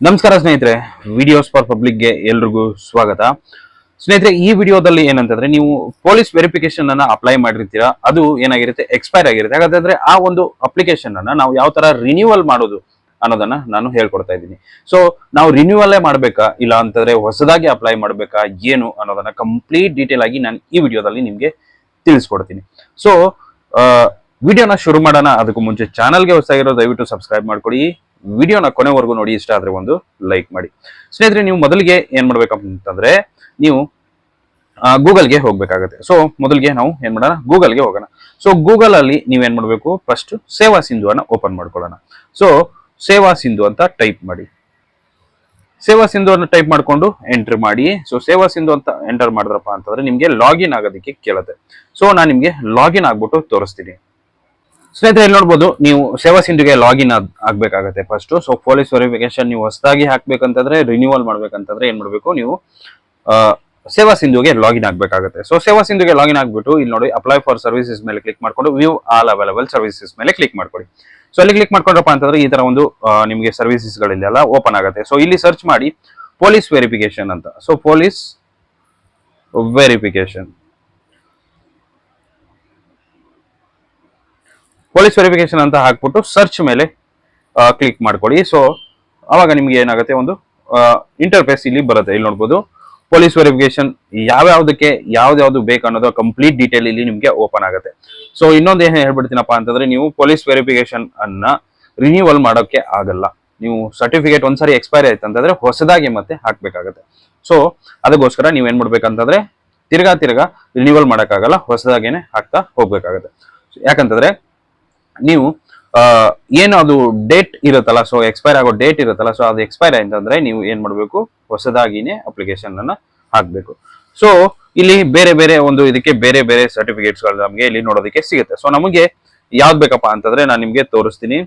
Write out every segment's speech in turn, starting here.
ನಮಸ್ಕಾರ ಸ್ನೇಹಿತರೆ, videos for ಪಬ್ಲಿಕ್ಗೆ ಎಲ್ರಿಗೂ ಸ್ವಾಗತ. ಸ್ನೇಹಿತರೆ, ಈ ವಿಡಿಯೋದಲ್ಲಿ ಏನಂತಂದ್ರೆ ನೀವು ಪೊಲೀಸ್ ವೆರಿಫಿಕೇಶನ್ ಅನ್ನ ಅಪ್ಲೈ ಮಾಡಿರ್ತೀರಾ, ಅದು ಏನಾಗಿರುತ್ತೆ ಎಕ್ಸ್ಪೈರ್ ಆಗಿರುತ್ತೆ. ಹಾಗಾದ್ರೆ ಆ ಒಂದು ಅಪ್ಲಿಕೇಶನ್ ಅನ್ನ ನಾವು ಯಾವ ತರ ರಿನ್ಯೂವಲ್ ಮಾಡೋದು ಅನ್ನೋದನ್ನ ನಾನು ಹೇಳ್ಕೊಡ್ತಾ ಇದ್ದೀನಿ. ಸೊ ನಾವು ರಿನ್ಯೂವಲ್ಲೇ ಮಾಡ್ಬೇಕಾ, ಇಲ್ಲ ಅಂತಂದ್ರೆ ಹೊಸದಾಗಿ ಅಪ್ಲೈ ಮಾಡ್ಬೇಕಾ, ಏನು ಅನ್ನೋದನ್ನ ಕಂಪ್ಲೀಟ್ ಡೀಟೇಲ್ ಆಗಿ ನಾನು ಈ ವಿಡಿಯೋದಲ್ಲಿ ನಿಮ್ಗೆ ತಿಳಿಸ್ಕೊಡ್ತೀನಿ. ಸೊ ವಿಡಿಯೋನ ಶುರು ಮಾಡೋಣ. ಅದಕ್ಕೂ ಮುಂಚೆ ಚಾನಲ್ಗೆ ಹೊಸದಾಗಿರೋ ದಯವಿಟ್ಟು ಸಬ್ಸ್ಕ್ರೈಬ್ ಮಾಡ್ಕೊಡಿ. ವಿಡಿಯೋನ ಕೊನೆವರೆಗೂ ನೋಡಿ, ಇಷ್ಟ ಆದ್ರೆ ಒಂದು ಲೈಕ್ ಮಾಡಿ. ಸ್ನೇಹಿತರೆ, ನೀವು ಮೊದಲಿಗೆ ಏನ್ ಮಾಡ್ಬೇಕಂತಂದ್ರೆ ನೀವು ಗೂಗಲ್ಗೆ ಹೋಗ್ಬೇಕಾಗತ್ತೆ. ಸೊ ಮೊದಲಿಗೆ ನಾವು ಏನ್ ಮಾಡೋಣ, ಗೂಗಲ್ಗೆ ಹೋಗೋಣ. ಸೊ ಗೂಗಲ್ ಅಲ್ಲಿ ನೀವೇನ್ ಮಾಡ್ಬೇಕು, ಫಸ್ಟ್ ಸೇವಾ ಸಿಂಧು ಅನ್ನ ಓಪನ್ ಮಾಡ್ಕೊಳ್ಳೋಣ. ಸೊ ಸೇವಾ ಸಿಂಧು ಅಂತ ಟೈಪ್ ಮಾಡಿ. ಸೇವಾ ಸಿಂಧು ಅನ್ನು ಟೈಪ್ ಮಾಡ್ಕೊಂಡು ಎಂಟರ್ ಮಾಡಿ. ಸೊ ಸೇವಾ ಸಿಂಧು ಅಂತ ಎಂಟರ್ ಮಾಡಿದ್ರಪ್ಪ ಅಂತಂದ್ರೆ ನಿಮ್ಗೆ ಲಾಗಿನ್ ಆಗೋದಕ್ಕೆ ಕೇಳುತ್ತೆ. ಸೊ ನಾನು ನಿಮ್ಗೆ ಲಾಗಿನ್ ಆಗ್ಬಿಟ್ಟು ತೋರಿಸ್ತೀನಿ. ಸ್ನೇಹಿತರೆ, ಇಲ್ಲಿ ನೋಡ್ಬೋದು, ನೀವು ಸೇವಾ ಸಿಂಧುಗೆ ಲಾಗಿನ್ ಆಗ್ಬೇಕಾಗತ್ತೆ ಫಸ್ಟ್. ಸೊ ಪೊಲೀಸ್ ವೆರಿಫಿಕೇಶನ್ ನೀವು ಹೊಸದಾಗಿ ಹಾಕ್ಬೇಕಂತಂದ್ರೆ, ರಿನ್ಯೂವಲ್ ಮಾಡ್ಬೇಕಂತಂದ್ರೆ ಏನ್ ಮಾಡ್ಬೇಕು, ನೀವು ಸೇವಾ ಸಿಂಧುಗೆ ಲಾಗಿನ್ ಆಗ್ಬೇಕಾಗತ್ತೆ. ಸೊ ಸೇವಾ ಸಿಂಧುಗೆ ಲಾಗಿನ್ ಆಗ್ಬಿಟ್ಟು ಇಲ್ಲಿ ನೋಡಿ ಅಪ್ಲೈ ಫಾರ್ ಸರ್ವಿಸಸ್ ಮೇಲೆ ಕ್ಲಿಕ್ ಮಾಡ್ಕೊಂಡು ವ್ಯೂ ಆಲ್ ಅವೈಲಬಲ್ ಸರ್ವಿಸಸ್ ಮೇಲೆ ಕ್ಲಿಕ್ ಮಾಡ್ಕೊಳ್ಳಿ. ಸೊ ಅಲ್ಲಿ ಕ್ಲಿಕ್ ಮಾಡ್ಕೊಂಡ್ರಪ್ಪ ಅಂತಂದ್ರೆ ಈ ತರ ಒಂದು ನಿಮಗೆ ಸರ್ವಿಸಸ್ ಗಳಿಲ್ಲ ಓಪನ್ ಆಗುತ್ತೆ. ಸೊ ಇಲ್ಲಿ ಸರ್ಚ್ ಮಾಡಿ ಪೊಲೀಸ್ ವೆರಿಫಿಕೇಶನ್ ಅಂತ. ಸೊ ಪೊಲೀಸ್ ವೆರಿಫಿಕೇಶನ್ ಅಂತ ಹಾಕ್ಬಿಟ್ಟು ಸರ್ಚ್ ಮೇಲೆ ಕ್ಲಿಕ್ ಮಾಡ್ಕೊಳ್ಳಿ. ಸೊ ಅವಾಗ ನಿಮ್ಗೆ ಏನಾಗುತ್ತೆ, ಒಂದು ಇಂಟರ್ಫೇಸ್ ಇಲ್ಲಿ ಬರುತ್ತೆ. ಇಲ್ಲಿ ನೋಡ್ಬೋದು ಪೊಲೀಸ್ ವೆರಿಫಿಕೇಶನ್ ಯಾವ್ಯಾವ್ದಕ್ಕೆ ಯಾವ್ದು ಬೇಕು ಅನ್ನೋದು ಕಂಪ್ಲೀಟ್ ಡೀಟೇಲ್ ಇಲ್ಲಿ ನಿಮ್ಗೆ ಓಪನ್ ಆಗುತ್ತೆ. ಸೊ ಇನ್ನೊಂದು ಏನ್ ಹೇಳ್ಬಿಡ್ತೀನಪ್ಪ ಅಂತಂದ್ರೆ, ನೀವು ಪೊಲೀಸ್ ವೆರಿಫಿಕೇಶನ್ ಅನ್ನ ರಿನ್ಯೂವಲ್ ಮಾಡೋಕೆ ಆಗಲ್ಲ. ನೀವು ಸರ್ಟಿಫಿಕೇಟ್ ಒಂದ್ಸರಿ ಎಕ್ಸ್ಪೈರ್ ಆಯ್ತು ಅಂತಂದ್ರೆ ಹೊಸದಾಗಿ ಮತ್ತೆ ಹಾಕ್ಬೇಕಾಗತ್ತೆ. ಸೊ ಅದಕ್ಕೋಸ್ಕರ ನೀವ್ ಏನ್ ಮಾಡ್ಬೇಕಂತಂದ್ರೆ ತಿರ್ಗಾ ರಿನ್ಯೂವಲ್ ಮಾಡಕ್ಕಾಗಲ್ಲ, ಹೊಸದಾಗೇನೆ ಹಾಕ್ತಾ ಹೋಗ್ಬೇಕಾಗತ್ತೆ. ಯಾಕಂತಂದ್ರೆ ನೀವು ಏನು ಅದು ಡೇಟ್ ಇರುತ್ತಲ್ಲ, ಸೊ ಎಕ್ಸ್ಪೈರ್ ಆಗೋ ಡೇಟ್ ಇರುತ್ತಲ್ಲ, ಸೊ ಅದು ಎಕ್ಸ್ಪೈರ್ ಆಯ್ತಂದ್ರೆ ನೀವು ಏನ್ ಮಾಡ್ಬೇಕು, ಹೊಸದಾಗಿನೇ ಅಪ್ಲಿಕೇಶನ್ ಅನ್ನ ಹಾಕ್ಬೇಕು. ಸೊ ಇಲ್ಲಿ ಬೇರೆ ಒಂದು ಇದಕ್ಕೆ ಬೇರೆ ಸರ್ಟಿಫಿಕೇಟ್ಸ್ ಗಳು ನಮಗೆ ಇಲ್ಲಿ ನೋಡೋದಕ್ಕೆ ಸಿಗುತ್ತೆ. ಸೊ ನಮಗೆ ಯಾವ್ದು ಬೇಕಪ್ಪ ಅಂತಂದ್ರೆ ನಾನು ನಿಮ್ಗೆ ತೋರಿಸ್ತೀನಿ.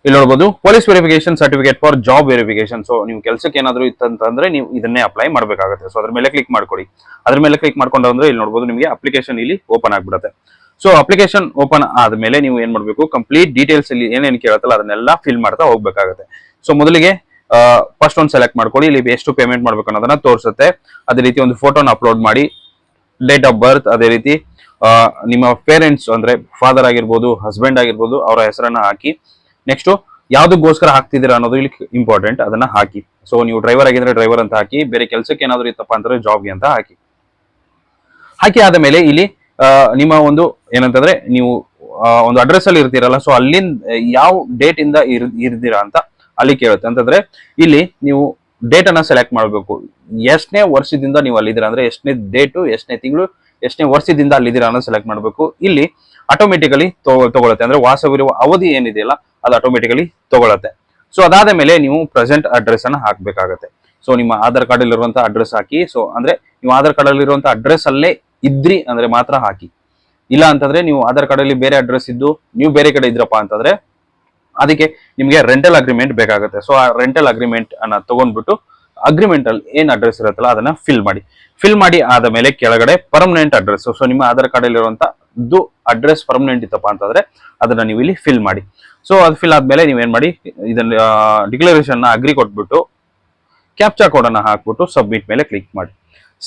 ಇಲ್ಲಿ ನೋಡ್ಬೋದು police verification certificate for job verification. So ನೀವು ಕೆಲಸಕ್ಕೆ ಏನಾದ್ರು ಇತ್ತಂತಂದ್ರೆ ನೀವು ಇದನ್ನೇ ಅಪ್ಲೈ ಮಾಡ್ಬೇಕಾಗುತ್ತೆ. ಸೊ ಅದ್ರ ಮೇಲೆ ಕ್ಲಿಕ್ ಮಾಡ್ಕೊಡಿ. ಅದ್ರ ಮೇಲೆ ಕ್ಲಿಕ್ ಮಾಡ್ಕೊಂಡು ಅಂದ್ರೆ ಇಲ್ಲಿ ನೋಡ್ಬೋದು ನಿಮಗೆ ಅಪ್ಲಿಕೇಶನ್ ಇಲ್ಲಿ ಓಪನ್ ಆಗ್ಬಿಡುತ್ತೆ. ಸೊ ಅಪ್ಲಿಕೇಶನ್ ಓಪನ್ ಆದ್ಮೇಲೆ ನೀವು ಏನ್ ಮಾಡ್ಬೇಕು, ಕಂಪ್ಲೀಟ್ ಡೀಟೇಲ್ಸ್ ಇಲ್ಲಿ ಏನೇನು ಕೇಳುತ್ತಲ್ಲ ಅದನ್ನೆಲ್ಲ ಫಿಲ್ ಮಾಡ್ತಾ ಹೋಗ್ಬೇಕಾಗುತ್ತೆ. ಸೊ ಮೊದಲಿಗೆ ಫಸ್ಟ್ ಒಂದು ಸೆಲೆಕ್ಟ್ ಮಾಡ್ಕೊಳ್ಳಿ. ಇಲ್ಲಿ ಎಷ್ಟು ಪೇಮೆಂಟ್ ಮಾಡ್ಬೇಕು ಅನ್ನೋದನ್ನ ತೋರಿಸುತ್ತೆ. ಅದೇ ರೀತಿ ಒಂದು ಫೋಟೋನ ಅಪ್ಲೋಡ್ ಮಾಡಿ, ಡೇಟ್ ಆಫ್ ಬರ್ತ್, ಅದೇ ರೀತಿ ನಿಮ್ಮ ಪೇರೆಂಟ್ಸ್ ಅಂದ್ರೆ ಫಾದರ್ ಆಗಿರ್ಬೋದು, ಹಸ್ಬೆಂಡ್ ಆಗಿರ್ಬೋದು, ಅವರ ಹೆಸರನ್ನ ಹಾಕಿ. ನೆಕ್ಸ್ಟ್ ಯಾವ್ದಕ್ಕೋಸ್ಕರ ಹಾಕ್ತಿದ್ದೀರಾ ಅನ್ನೋದು ಇಲ್ಲಿ ಇಂಪಾರ್ಟೆಂಟ್, ಅದನ್ನ ಹಾಕಿ. ಸೊ ನೀವು ಡ್ರೈವರ್ ಆಗಿದ್ರೆ ಡ್ರೈವರ್ ಅಂತ ಹಾಕಿ, ಬೇರೆ ಕೆಲಸಕ್ಕೆ ಏನಾದ್ರು ಇತ್ತಪ್ಪ ಅಂತಂದ್ರೆ ಜಾಬ್ಗೆ ಅಂತ ಹಾಕಿ ಆದ ಮೇಲೆ ಇಲ್ಲಿ ನಿಮ್ಮ ಒಂದು ಏನಂತಂದ್ರೆ ನೀವು ಒಂದು ಅಡ್ರೆಸ್ ಅಲ್ಲಿ ಇರ್ತೀರಲ್ಲ, ಸೊ ಅಲ್ಲಿಂದ ಯಾವ ಡೇಟ್ ಇಂದ ಇರ್ತೀರಾ ಅಂತ ಅಲ್ಲಿ ಕೇಳುತ್ತೆ. ಅಂತಂದ್ರೆ ಇಲ್ಲಿ ನೀವು ಡೇಟ್ ಅನ್ನ ಸೆಲೆಕ್ಟ್ ಮಾಡಬೇಕು. ಎಷ್ಟನೇ ವರ್ಷದಿಂದ ನೀವು ಅಲ್ಲಿದ್ದೀರಾ ಅಂದ್ರೆ ಎಷ್ಟನೇ ಡೇಟು, ಎಷ್ಟನೇ ತಿಂಗಳು, ಎಷ್ಟನೇ ವರ್ಷದಿಂದ ಅಲ್ಲಿದ್ದೀರಾ ಅನ್ನೋದು ಸೆಲೆಕ್ಟ್ ಮಾಡಬೇಕು. ಇಲ್ಲಿ ಆಟೋಮೆಟಿಕಲಿ ತಗೊಳುತ್ತೆ. ಅಂದ್ರೆ ವಾಸವಿರುವ ಅವಧಿ ಏನಿದೆಯಲ್ಲ ಅದು ಆಟೋಮೆಟಿಕಲಿ ತಗೊಳತ್ತೆ. ಸೊ ಅದಾದ ಮೇಲೆ ನೀವು ಪ್ರೆಸೆಂಟ್ ಅಡ್ರೆಸ್ ಅನ್ನ ಹಾಕ್ಬೇಕಾಗತ್ತೆ. ಸೊ ನಿಮ್ಮ ಆಧಾರ್ ಕಾರ್ಡ್ ಅಲ್ಲಿರುವಂತಹ ಅಡ್ರೆಸ್ ಹಾಕಿ. ಸೊ ಅಂದ್ರೆ ನೀವು ಆಧಾರ್ ಕಾರ್ಡ್ ಅಲ್ಲಿರುವಂತಹ ಅಡ್ರೆಸ್ ಅಲ್ಲೇ ಇದ್ರಿ ಅಂದ್ರೆ ಮಾತ್ರ ಹಾಕಿ. ಇಲ್ಲ ಅಂತಂದ್ರೆ ನೀವು ಆಧಾರ್ ಕಾರ್ಡ್ ಅಲ್ಲಿ ಬೇರೆ ಅಡ್ರೆಸ್ ಇದ್ದು ನೀವು ಬೇರೆ ಕಡೆ ಇದ್ರಪ್ಪ ಅಂತಂದ್ರೆ ಅದಕ್ಕೆ ನಿಮ್ಗೆ ರೆಂಟಲ್ ಅಗ್ರಿಮೆಂಟ್ ಬೇಕಾಗುತ್ತೆ. ಸೊ ಆ ರೆಂಟಲ್ ಅಗ್ರಿಮೆಂಟ್ ಅನ್ನ ತಗೊಂಡ್ಬಿಟ್ಟು ಅಗ್ರಿಮೆಂಟ್ ಅಲ್ಲಿ ಏನ್ ಅಡ್ರೆಸ್ ಇರುತ್ತಲ್ಲ ಅದನ್ನ ಫಿಲ್ ಮಾಡಿ ಆದ ಮೇಲೆ ಕೆಳಗಡೆ ಪರ್ಮನೆಂಟ್ ಅಡ್ರೆಸ್. ಸೊ ನಿಮ್ಮ ಆಧಾರ್ ಕಾರ್ಡ್ ಅಲ್ಲಿ ಇರುವಂತದ್ದು ಅಡ್ರೆಸ್ ಪರ್ಮನೆಂಟ್ ಇತ್ತಪ್ಪ ಅಂತಂದ್ರೆ ಅದನ್ನ ನೀವು ಇಲ್ಲಿ ಫಿಲ್ ಮಾಡಿ. ಸೊ ಅದು ಫಿಲ್ ಆದ್ಮೇಲೆ ನೀವೇನ್ ಮಾಡಿ, ಇದನ್ನ ಡಿಕ್ಲರೇಷನ್ ಅಗ್ರಿ ಕೊಟ್ಬಿಟ್ಟು ಕ್ಯಾಪ್ಚಾ ಕೋಡ್ ಅನ್ನ ಹಾಕ್ಬಿಟ್ಟು ಸಬ್ಮಿಟ್ ಮೇಲೆ ಕ್ಲಿಕ್ ಮಾಡಿ.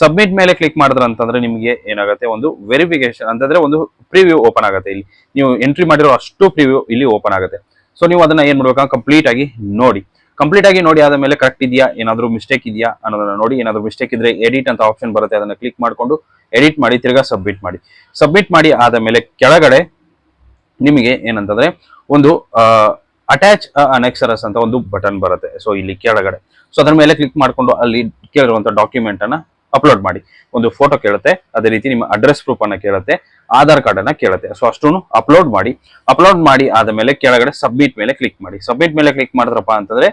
ಸಬ್ಮಿಟ್ ಮೇಲೆ ಕ್ಲಿಕ್ ಮಾಡಿದ್ರ ಅಂತಂದ್ರೆ ನಿಮಗೆ ಏನಾಗುತ್ತೆ, ಒಂದು ವೆರಿಫಿಕೇಶನ್ ಅಂತಂದ್ರೆ ಒಂದು ಪ್ರಿವ್ಯೂ ಓಪನ್ ಆಗುತ್ತೆ. ಇಲ್ಲಿ ನೀವು ಎಂಟ್ರಿ ಮಾಡಿರೋ ಅಷ್ಟು ಪ್ರಿವ್ಯೂ ಇಲ್ಲಿ ಓಪನ್ ಆಗುತ್ತೆ. ಸೊ ನೀವು ಅದನ್ನ ಏನ್ ಮಾಡ್ಬೇಕು, ಕಂಪ್ಲೀಟ್ ಆಗಿ ನೋಡಿ ಆದ ಮೇಲೆ ಕರೆಕ್ಟ್ ಇದೆಯಾ, ಏನಾದ್ರು ಮಿಸ್ಟೇಕ್ ಇದೆಯಾ ಅನ್ನೋದನ್ನ ನೋಡಿ. ಏನಾದ್ರು ಮಿಸ್ಟೇಕ್ ಇದ್ರೆ ಎಡಿಟ್ ಅಂತ ಆಪ್ಷನ್ ಬರುತ್ತೆ, ಅದನ್ನ ಕ್ಲಿಕ್ ಮಾಡ್ಕೊಂಡು ಎಡಿಟ್ ಮಾಡಿ ತಿರ್ಗಾ ಸಬ್ಮಿಟ್ ಮಾಡಿ ಆದ ಮೇಲೆ ಕೆಳಗಡೆ ನಿಮಗೆ ಏನಂತಂದ್ರೆ ಒಂದು ಅಟ್ಯಾಚ್ ಅನೆಕ್ಸರಸ್ ಅಂತ ಒಂದು ಬಟನ್ ಬರುತ್ತೆ. ಸೊ ಇಲ್ಲಿ ಕೆಳಗಡೆ ಸೊ ಅದ್ರ ಮೇಲೆ ಕ್ಲಿಕ್ ಮಾಡ್ಕೊಂಡು ಅಲ್ಲಿ ಕೇಳಿರುವಂತ ಡಾಕ್ಯುಮೆಂಟ್ ಅನ್ನ ಅಪ್ಲೋಡ್ ಮಾಡಿ. ಒಂದು ಫೋಟೋ ಕೇಳುತ್ತೆ, ಅದೇ ರೀತಿ ನಿಮ್ಮ ಅಡ್ರೆಸ್ ಪ್ರೂಫ್ ಅನ್ನ ಕೇಳುತ್ತೆ, ಆಧಾರ್ ಕಾರ್ಡ್ ಅನ್ನ ಕೇಳುತ್ತೆ. ಸೊ ಅಷ್ಟನ್ನು ಅಪ್ಲೋಡ್ ಮಾಡಿ ಆದ ಮೇಲೆ ಕೆಳಗಡೆ ಸಬ್ಮಿಟ್ ಮೇಲೆ ಕ್ಲಿಕ್ ಮಾಡಿದ್ರಪ್ಪ ಅಂತಂದ್ರೆ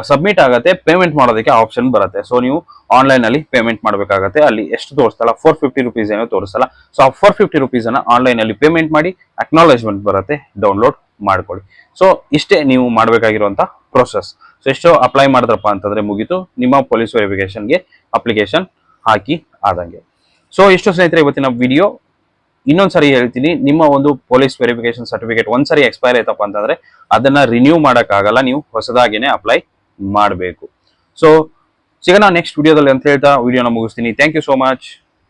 ಸಬ್ಮಿಟ್ ಆಗತ್ತೆ. ಪೇಮೆಂಟ್ ಮಾಡೋದಕ್ಕೆ ಆಪ್ಷನ್ ಬರುತ್ತೆ. ಸೊ ನೀವು ಆನ್ಲೈನ್ ಅಲ್ಲಿ ಪೇಮೆಂಟ್ ಮಾಡ್ಬೇಕಾಗತ್ತೆ. ಅಲ್ಲಿ ಎಷ್ಟು ತೋರಿಸ್ತಲ್ಲ, 450 ರುಪೀಸ್ ಏನೋ ತೋರಿಸ್ತಲ್ಲ. ಸೊ ಆ 450 ರುಪೀಸ್ ಅನ್ನ ಆನ್ಲೈನ್ ಅಲ್ಲಿ ಪೇಮೆಂಟ್ ಮಾಡಿ ಅಕ್ನಾಲೇಜ್ಮೆಂಟ್ ಬರುತ್ತೆ, ಡೌನ್ಲೋಡ್ ಮಾಡ್ಕೊಳ್ಳಿ. ಸೊ ಇಷ್ಟೇ ನೀವು ಮಾಡಬೇಕಾಗಿರುವಂತ ಪ್ರೊಸೆಸ್. ಸೊ ಎಷ್ಟು ಅಪ್ಲೈ ಮಾಡಿದ್ರಪ್ಪ ಅಂತಂದ್ರೆ ಮುಗೀತು, ನಿಮ್ಮ ಪೊಲೀಸ್ ವೆರಿಫಿಕೇಶನ್ಗೆ ಅಪ್ಲಿಕೇಶನ್ ಹಾಕಿ ಆದಂಗೆ. ಸೊ ಇಷ್ಟು ಸ್ನೇಹಿತರೆ ಇವತ್ತಿನ ವಿಡಿಯೋ. ಇನ್ನೊಂದ್ಸರಿ ಹೇಳ್ತೀನಿ, ನಿಮ್ಮ ಒಂದು ಪೊಲೀಸ್ ವೆರಿಫಿಕೇಶನ್ ಸರ್ಟಿಫಿಕೇಟ್ ಒಂದ್ಸರಿ ಎಕ್ಸ್ಪೈರ್ ಆಯ್ತಪ್ಪ ಅಂತಂದ್ರೆ ಅದನ್ನ ರಿನ್ಯೂ ಮಾಡಕ್ಕಾಗಲ್ಲ, ನೀವು ಹೊಸದಾಗಿನೇ ಅಪ್ಲೈ ಮಾಡಬೇಕು. ಸೊ ಸಿಗೋಣ ನೆಕ್ಸ್ಟ್ ವಿಡಿಯೋದಲ್ಲಿ ಅಂತ ಹೇಳ್ತಾ ವಿಡಿಯೋನ ಮುಗಿಸ್ತೀನಿ. Thank you so much.